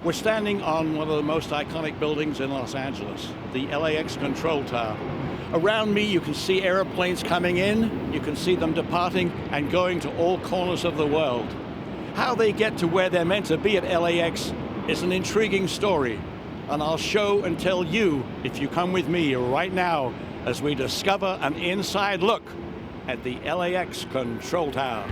We're standing on one of the most iconic buildings in Los Angeles, the LAX Control Tower. Around me you can see airplanes coming in, you can see them departing and going to all corners of the world. How they get to where they're meant to be at LAX is an intriguing story, and I'll show and tell you if you come with me right now as we discover an inside look at the LAX Control Tower.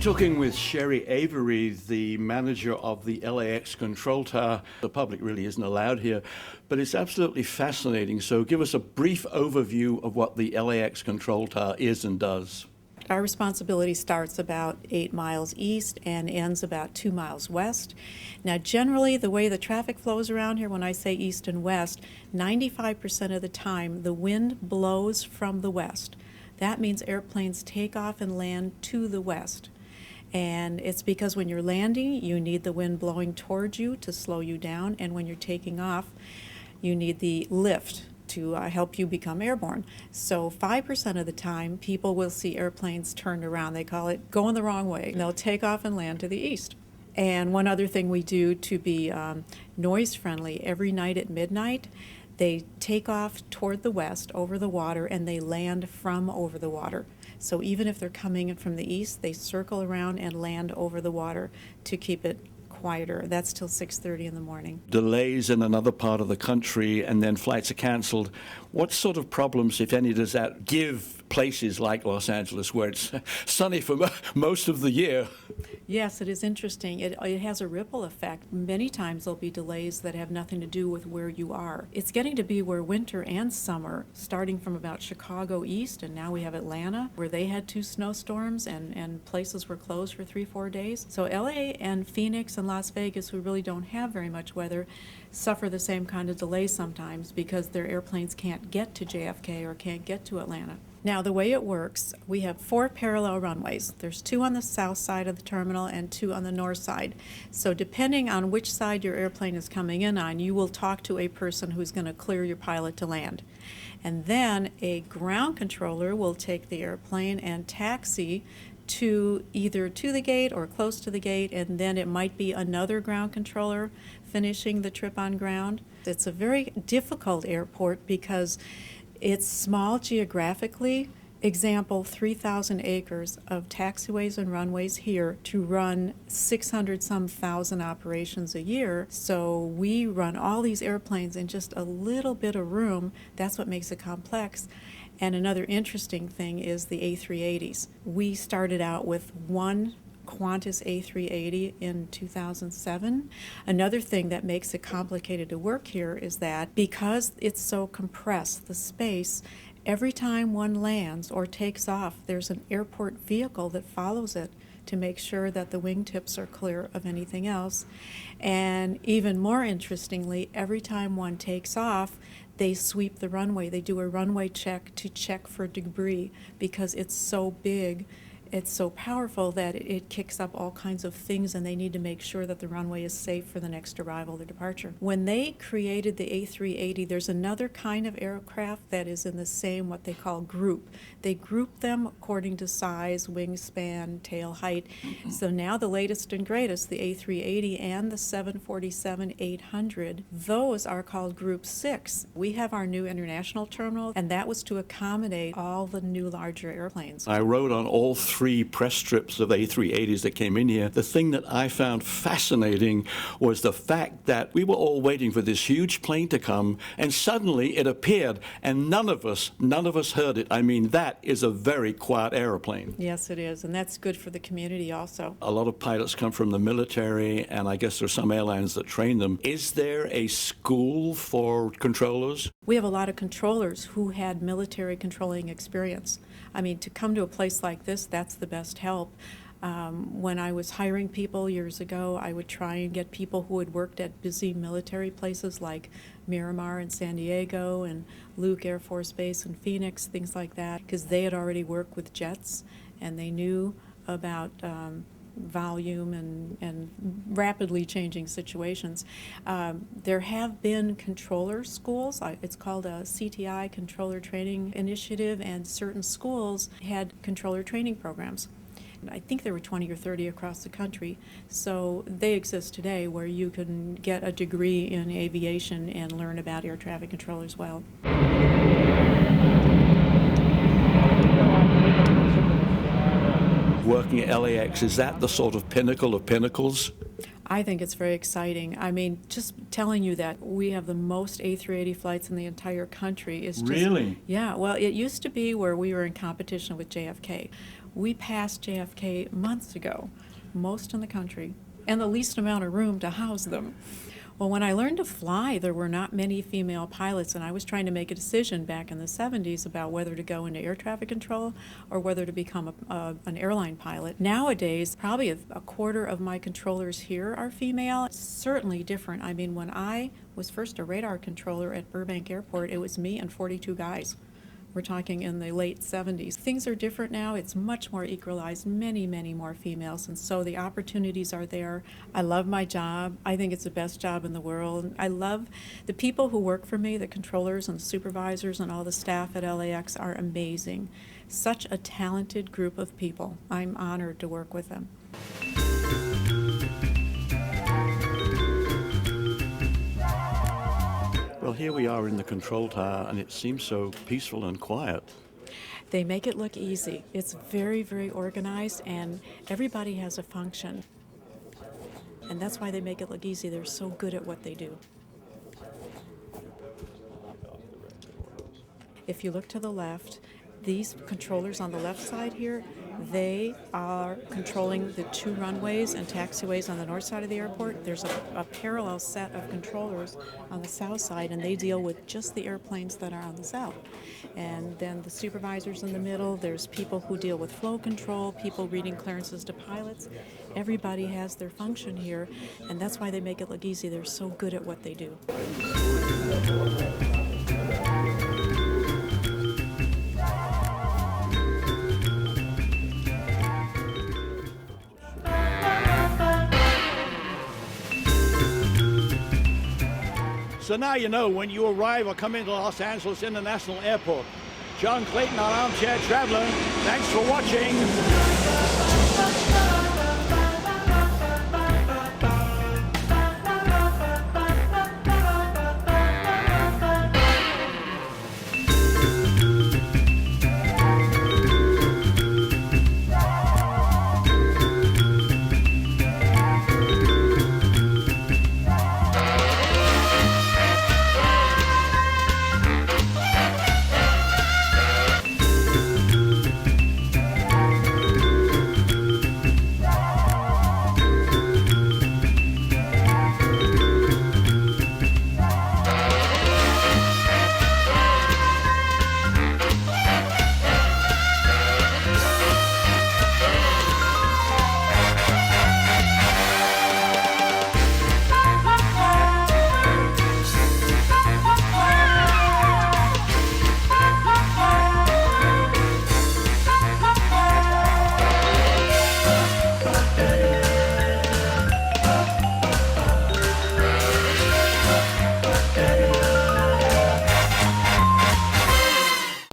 Talking with Sherry Avery, the manager of the LAX Control Tower. The public really isn't allowed here, but it's absolutely fascinating. So give us a brief overview of what the LAX Control Tower is and does. Our responsibility starts about 8 miles east and ends about 2 miles west. Now, generally, the way the traffic flows around here, when I say east and west, 95% of the time, the wind blows from the west. That means airplanes take off and land to the west. And it's because when you're landing, you need the wind blowing towards you to slow you down, and when you're taking off, you need the lift to help you become airborne. So 5% of the time, people will see airplanes turned around. They call it going the wrong way. They'll take off and land to the east. And one other thing we do to be noise friendly, every night at midnight, they take off toward the west over the water and they land from over the water. So even if they're coming in from the east, they circle around and land over the water to keep it quieter. That's till 6:30 in the morning. Delays in another part of the country and then flights are canceled. What sort of problems, if any, does that give places like Los Angeles where it's sunny for most of the year? Yes, it is interesting. It has a ripple effect. Many times there'll be delays that have nothing to do with where you are. It's getting to be where winter and summer, starting from about Chicago east, and now we have Atlanta, where they had 2 snowstorms and places were closed for 3-4 days. So LA and Phoenix and Las Vegas, who really don't have very much weather, suffer the same kind of delays sometimes because their airplanes can't get to JFK or can't get to Atlanta. Now, the way it works, we have 4 parallel runways. There's 2 on the south side of the terminal and 2 on the north side. So depending on which side your airplane is coming in on, you will talk to a person who's going to clear your pilot to land. And then a ground controller will take the airplane and taxi to either to the gate or close to the gate, and then it might be another ground controller finishing the trip on ground. It's a very difficult airport because it's small geographically. Example, 3,000 acres of taxiways and runways here to run 600-some thousand operations a year. So we run all these airplanes in just a little bit of room. That's what makes it complex. And another interesting thing is the A380s. We started out with 1 Qantas A380 in 2007. Another thing that makes it complicated to work here is that because it's so compressed, the space, every time one lands or takes off, there's an airport vehicle that follows it to make sure that the wingtips are clear of anything else. And even more interestingly, every time one takes off, they sweep the runway. They do a runway check to check for debris because it's so big. It's so powerful that it kicks up all kinds of things, and they need to make sure that the runway is safe for the next arrival or departure. When they created the A380, there's another kind of aircraft that is in the same, what they call group. They group them according to size, wingspan, tail height. So now the latest and greatest, the A380 and the 747-800, those are called Group 6. We have our new international terminal, and that was to accommodate all the new larger airplanes. I rode on all 3 press strips of A380s that came in here. The thing that I found fascinating was the fact that we were all waiting for this huge plane to come, and suddenly it appeared, and none of us heard it. I mean, that is a very quiet airplane. Yes, it is, and that's good for the community also. A lot of pilots come from the military, and I guess there's some airlines that train them. Is there a school for controllers? We have a lot of controllers who had military controlling experience. I mean, to come to a place like this, that's the best help. When I was hiring people years ago, I would try and get people who had worked at busy military places like Miramar in San Diego and Luke Air Force Base in Phoenix, things like that, because they had already worked with jets and they knew about volume and rapidly changing situations. There have been controller schools. It's called a CTI, Controller Training Initiative, and certain schools had controller training programs. I think there were 20 or 30 across the country. So they exist today where you can get a degree in aviation and learn about air traffic control as well. Working at LAX, is that the sort of pinnacle of pinnacles? I think it's very exciting. I mean, just telling you that we have the most A380 flights in the entire country is just... Really? Yeah, well, it used to be where we were in competition with JFK. We passed JFK months ago, most in the country, and the least amount of room to house them. Well, when I learned to fly, there were not many female pilots, and I was trying to make a decision back in the 70s about whether to go into air traffic control or whether to become an airline pilot. Nowadays, probably a quarter of my controllers here are female. It's certainly different. I mean, when I was first a radar controller at Burbank Airport, it was me and 42 guys. We're talking in the late 70s. Things are different now. It's much more equalized, many, many more females, and so the opportunities are there. I love my job. I think it's the best job in the world. I love the people who work for me, the controllers and the supervisors and all the staff at LAX are amazing. Such a talented group of people. I'm honored to work with them. Well, here we are in the control tower, and it seems so peaceful and quiet. They make it look easy. It's very, very organized, and everybody has a function. And that's why they make it look easy. They're so good at what they do. If you look to the left, these controllers on the left side here, they are controlling the 2 runways and taxiways on the north side of the airport. There's a parallel set of controllers on the south side, and they deal with just the airplanes that are on the south. And then the supervisors in the middle, there's people who deal with flow control, people reading clearances to pilots. Everybody has their function here, and that's why they make it look easy. They're so good at what they do. So now you know when you arrive or come into Los Angeles International Airport. John Clayton, our Armchair Traveler. Thanks for watching.